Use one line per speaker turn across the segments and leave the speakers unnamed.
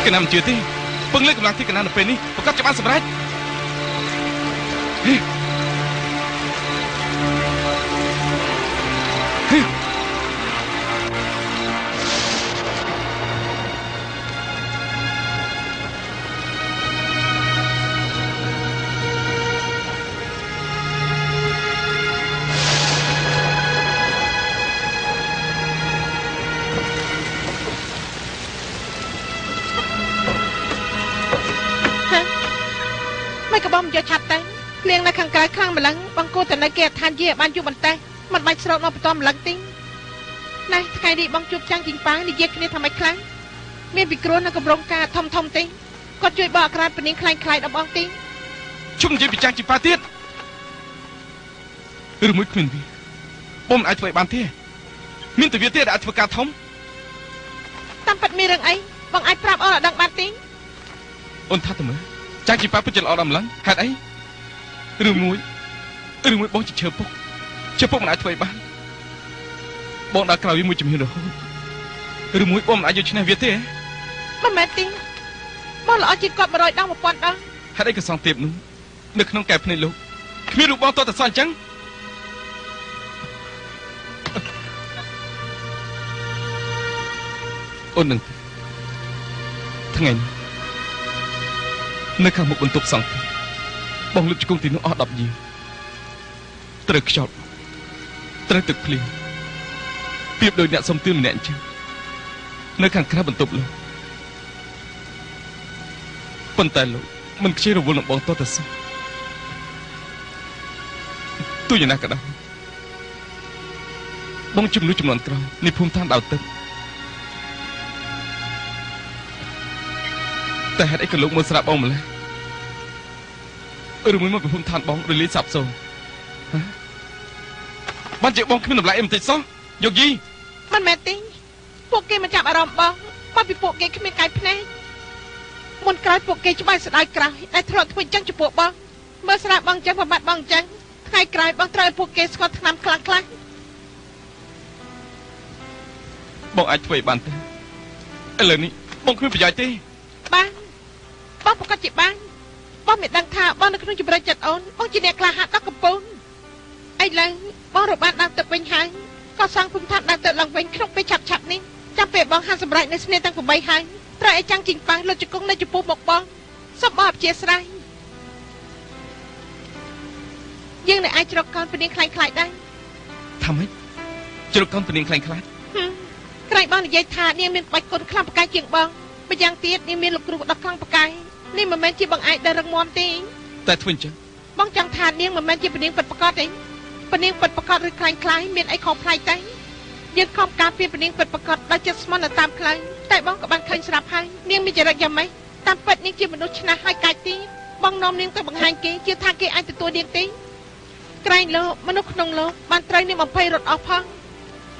កណាំជឿទេពឹងលើកម្លាំងទីកណាំនៅពេលនេះប្រកាសច្បាស់សម្រេច
យកឆាត់ទៅភ្លៀងនៅខាងក្រៅខ្លាំងម្លឹងបង្គោលទៅនៅគេឋានយាបានយូរបន្តែមិនបាច់ស្រោតមកបន្តម្លឹងទេណែថ្ងៃនេះបងជួបចាំងជីងប៉ានិយាយគ្នាថាម៉េចខ្លាំងមានពិគ្រោះនៅកម្រងការធំធំទេគាត់ជួយបកអក្រាតពនាងខ្លាំងៗដល់បងទេ
ជុំនិយាយពីចាំងជីងប៉ាទៀតឬមួយគ្មានវាបងមិនអាចធ្វើបានទេមានតែវាទេដែលអាចធ្វើការធំ
តាមពិតមានរឿងអីបងអាចប្រាប់អូនឲ្យដឹងបានទេ
អូនថាទៅមើលចាំងជីប៉ាពិតជាល្អដល់ម្លឹងហេតុអីឬមួយបងជាឈើពុកមិនអាចធ្វើបានបងដើរក្រោយវាមួយជំហានរហូតឬមួយបងមិនអាចយកឈ្នះវាទេ
មិនមែនទេបងល្អជាងគាត់100 ដង 1000 ដង
ហេតុអីក៏សងទៀបនោះនៅក្នុងកែភ្នែកលោកគ្មានរូបបងតតែសោះអញ្ចឹងអូននឹងថ្ងៃនេះនៅខាងមុខបន្ទប់សង្ឃបងលុបជង្គង់ទីនោះអស់10 យារត្រូវខ្យល់ត្រូវទឹកភ្លៀងពីបដោយអ្នកសុំទឿនម្នាក់អញ្ចឹងនៅខាងក្រៅបន្ទប់លោកប៉ុន្តែលោកមិនខ្ជិលរវល់នឹងបងតទៅសោះទោះយ៉ាងណាក៏ដោយបងជំនួសចំនួនក្រោយនៃភូមិឋានដៅទឹកតែហេតុអីក៏លោកមើលស្រាប់បងម្ល៉េះឬមួយមកពីភូមិឋានបងរលាយសាប់សូន្យបានជាបងគ្មានតម្លៃអីបន្តិចសោះយកយី
មិនមែនទេពួកគេមិនចាប់អារម្មណ៍បងមកពីពួកគេគ្មានកាយភ្នែកមុនក្រោយពួកគេច្បាស់ស្ដាយក្រោយតែធ្លាប់ធ្វើអញ្ចឹងចំពោះបងមើលស្រាប់បងអញ្ចឹងប្រមាថបងអញ្ចឹងថ្ងៃក្រោយបងត្រូវឲ្យពួកគេស្គាល់ថ្នាំខ្លាំង
បងអាចធ្វើបានទេឥឡូវនេះបងគ្មានប្រយោជន៍ទេ
បានបងប្រកាសជាបានបងមិនដឹងថាបងនៅក្នុងជំរឿនចិត្តអូនបងជាអ្នកក្លាហានដល់កំពូលឥឡូវបងរបានដើរទៅវិញហើយក៏សង់ភូមិឋានដើរទៅឡើងវិញក្នុងពេលឆាប់នេះចាំពេលបងហានសម្រេចនៅស្នេហ៍ទាំង8ហើយត្រូវឲ្យចាំងជីងប៉ាលុតជង្គង់នៅចំពោះមកបងសុំបងអព្យាស្រ័យយើងនៅអាចជ្រកកោនពនាងខ្លាំងៗដែរ
ថាម៉េចជ្រកកោនពនាងខ្លាំងៗ
ក្រែងបងនិយាយថានាងមានក្បាច់គុណខ្លាំងប្រកែកជាងបងម្យ៉ាងទៀតនាងមានលោកគ្រូដ៏ខ្លាំងប្រកែកនេះមិនមែនជាបងឯងដែលរឹងមាំទេ
តែធ្វើអញ្ចឹង
បងចង់ថានាងមិនមែនជាពនាងពិតប្រាកដទេពនាងពិតប្រាកដឬខ្លាំងៗមានអីខុសប្លែកទេយើងខំការពារពនាងពិតប្រាកដដោយចិត្តស្មោះនៅតាមផ្លូវតែបងក៏បានឃើញស្រាប់ហើយនាងមានចរិតយ៉ាងម៉េចតាមពិតនាងជាមនុស្សឆ្នះហើយកាច់ទីបងនាំនាងទៅបង្ហាញគេជាថាគេអាចទទួលនាងទេក្រែងលោកមនុស្សក្នុងលោកបានត្រូវនាង20រត់អស់ផង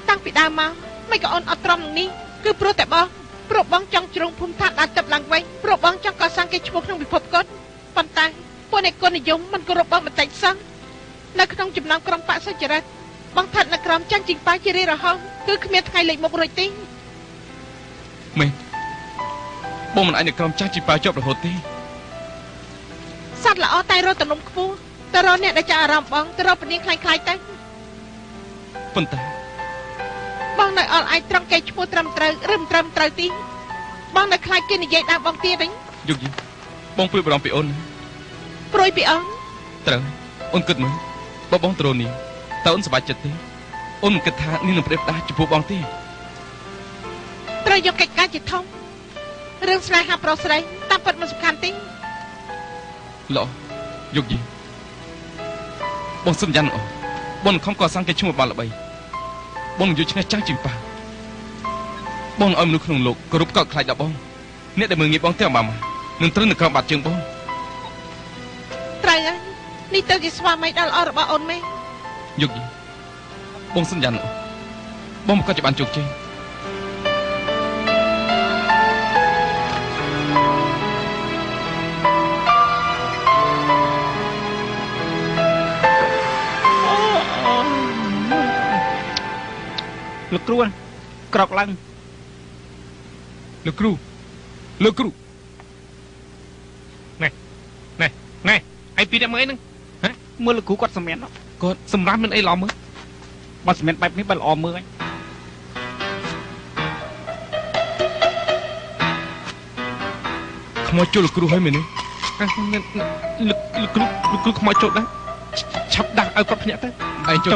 តាំងពីដើមមកមិនក៏អូនអត់ត្រឹមនឹងនេះគឺព្រោះតែបងចង់ជ្រុងភូមិឋានដើរទឹកឡើងវិញព្រោះបងចង់កសាងគេឈ្មោះក្នុងពិភពកុនប៉ុន្តែពួកអ្នកគុណនិយមមិនគោរពបងបន្តិចសោះនៅក្នុងចំណោមក្រុមបក្សចរិតបងថាត់នៅក្រុមចាញ់ជីងប៉ាជារៀងរហូតគឺគ្មានថ្ងៃលេចមុខរួចទេ
មែនបងមិនអាចនៅក្រុមចាញ់ជីងប៉ាជាប់រហូតទេស
ត្វល្អតែរត់ទំនំខ្ពស់ទៅរកអ្នកដែលចាអារម្មណ៍បងទៅរកពនាងខ្លាំងៗទៅ
ប៉ុន្តែ
បងនៅអល់អាចត្រង់គេឈ្មោះត្រឹមត្រូវឬមិនត្រឹមត្រូវទីបងនៅខ្លាចគេនិយាយដល់បងទៀតវិញ
យុគយីបងព្រួយបារម្ភពីអូន
ព្រួយពីអូន
ត្រូវអូនគិតមើលបើបងត្រូនីតើអូនសប្បាយចិត្តទេអូនមិនគិតថានេះនឹងប្រេះផ្ដាស់ចំពោះបងទេ
ត្រូវយកកិច្ចការជាធំរឿងស្នេហាប្រុសស្រីតាមពិតមិនសំខាន់ទេ
ល្អយុគយីបងសន្យាអូនបងខំកសាងគេឈ្មោះបានល្បីបងនឹងយកឈ្នះចាស់ជាងប៉ាបងឲ្យមនុស្សក្នុងលោកគោរពកោតខ្លាចដល់បងអ្នកដែលមើងងាយបងទាំងម៉ាម៉ានឹងត្រូវនៅក្រោមបាត់ជើងបង
ត្រូវហើយនេះទៅជាស្វាមីដ៏ល្អរបស់អូនមែន
យុគយីបងសន្យាអូនបងមិនក៏จะបានជោគជ័យ
លោកគ្រូក្រោកឡើង
លោកគ្រូ លោកគ្រូ
ណែឯពីអ្នកមើលហ្នឹងហ៎មើលលោកគ្រូគាត់សម្រាប់គាត់សម្រាប់មិនអីល្អមើលបើសម្រាប់បែបនេះបើល្អមើល
ខ្មោចចូលលោកគ្រូហើយមែនទេ
លោកគ្រូខ្មោចចូលដែរឆាប់ដាក់ឲ្យគាត់ភ្ញាក់ទៅ
ឯងចូ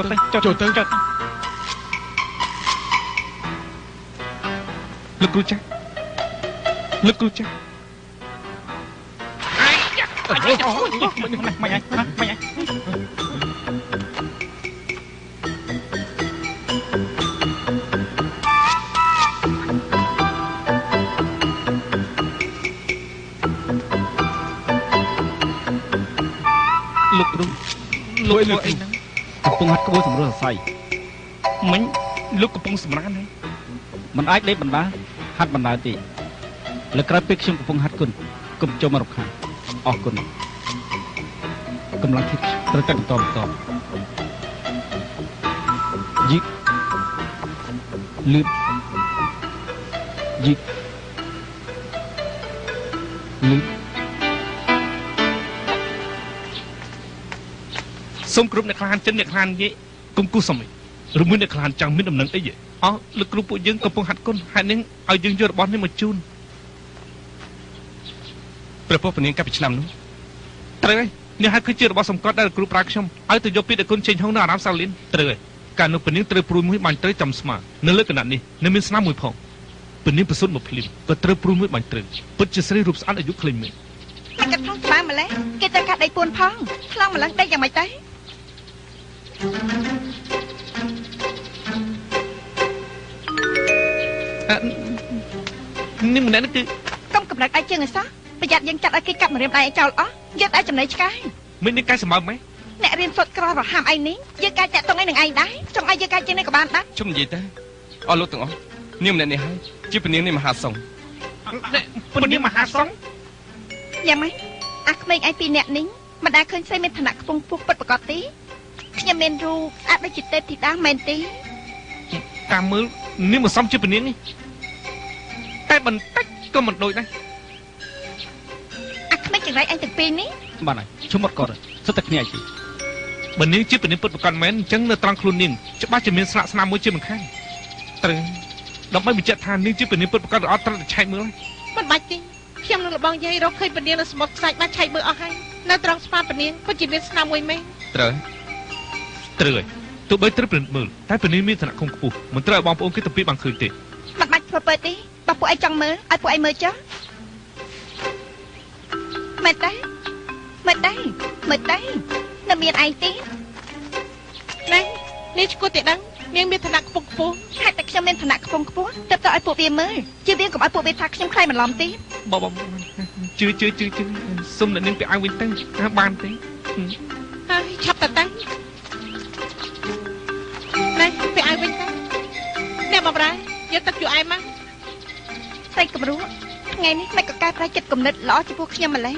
លទៅ
លោកគ្រូចាស់អាយមិនលោកគ្រូលោកអីហ្នឹងកំពុងហាត់ក្បួនសម្រួលសរសៃមិញលោកកំពុងសម្រានហើយមិនអាចដេកបណ្ដាហាត់បណ្ដាទេលើក្រោយពេលខ្ញុំកំពុងហាត់គុណកុំចូលមករកខានអរគុណកម្លាំងធៀបត្រូវតែបន្តយីកលឺយីកលឺសូមគ្រប់អ្នកក្លាហានចិនអ្នកក្លាហាននិយាយកុំគូសសមឬមួយអ្នកក្លាហានចង់មានដំណឹងអីលោកគ្រូពួកយើងកំពុងហាត់គុណហើយនឹងឲ្យយើងយករបស់នេះមកជូន
ព្រះពុទ្ធពនាងកាលពីឆ្នាំនោះ
ត្រូវហើយនេះហើយគឺជារបស់សម្កត់ដែលគ្រូប្រាខ្ញុំឲ្យទៅយកពីដគុណចេញហងនៅអារាមសាលីនត្រូវហើយកាលនោះពនាងត្រូវព្រួយមួយបាញ់ត្រូវចំស្មានៅលើកណ្ដាត់នេះនៅមានស្នាមមួយផងពនាងប្រសុទ្ធមកភ្លាមក៏ត្រូវព្រួយមួយបាញ់ត្រូវពិតជាស្រីរូបស្អាតអាយុក្លែងមែន
តែកាត់ផងច្បាស់ម្លេះគេត្រូវកាត់ដៃពួនផងឆ្លងម្លឹងដេកយ៉ាងម៉េចទៅ
នេះម្នាក់នេះគឺ
កុំកំណត់ដៃជើងអសោះប្រយ័ត្នយើងចាត់ឲ្យគេកាប់ម្រាមដៃឲ្យចោលអស់យកតែចំណេះឆ្កែ
មិននេះកែសម្បើមម៉េច
អ្នករៀនសុទ្ធក្ររហាមឯនេះយើងកាយតាក់តងឯនឹងឯងដែរចង់ឲ្យយើងកាយជាងនេះក៏បានដែរ
ជុំនិយាយទៅអស់លោកទាំងអស់នាងម្នាក់នេះហើយជាពនាងនេះមហាសង្ឃ
ពនាងមហាសង្ឃ
យ៉ាងម៉េចអាក្មេងឯពីរនាក់នេះមិនដែលឃើញស្រីមានឋានៈខ្ពង់ខ្ពស់ពិតប្រាកដទេខ្ញុំមានរូបស្អាតដូចជាទេពធីតាមែនទេ
តាមមើលនេះមិនសមជាពនាងនេះតែបន្តិចក៏មិនដូចដែរ
អាក្មេងចង្រៃអញទាំងពីរនេះ
បានហើយឈុំអត់គាត់សុទ្ធតែគ្នាឯងបើនាងជាពនាងពិតប្រាកដមែនអញ្ចឹងនៅត្រង់ខ្លួននាងច្បាស់ជាមានស្លាកស្នាមមួយជាមិនខានត្រូវដើម្បីបញ្ជាក់ថានាងជាពនាងពិតប្រាកដឬអត់ត្រូវតែឆែកមើល
មិនបាច់ទេខ្ញុំនឹងលបងយាយរកឃើញពនាងនៅសមុទ្រខ្សាច់បានឆែកមើលអស់ហើយនៅត្រង់ស្ពានពនាងពិតជាមានស្នាមមួយមែន
ត្រូវ
ហើយទោះបីត្រូវពិនិត្យមើលតែពនាងមានឋានៈខ្ពង់ខ្ពស់មិនត្រូវឲ្យបងប្អូនគេទៅពីបានឃើញទេ
មិនបាច់ធ្វើពើទេបើពួកឯងចង់មើលឲ្យពួកឯងមើលចុះមើលតែនៅមានឯងទេនេះឈ្គួតទេដឹងនាងមានឋានៈខ្ពង់ខ្ពស់ហេតុតែខ្ញុំមានឋានៈខ្ពង់ខ្ពស់ទើបទៅឲ្យពួកវាមើលជឿវាកុំឲ្យពួកវាថាខ្ញុំខ្លាចបន្លំទេ
បងជឿសុំអ្នកនាងទៅឲ្យវិញទៅបានទេ
ហើយឆាប់ទៅនេះទៅឲ្យវិញទៅអ្នកបម្រើយកទឹកជូរអែមមកស្រីកម្រួថ្ងៃនេះមិនក៏កែប្រែចិត្តគំនិតល្អចំពោះខ្ញុំម្ល៉េះ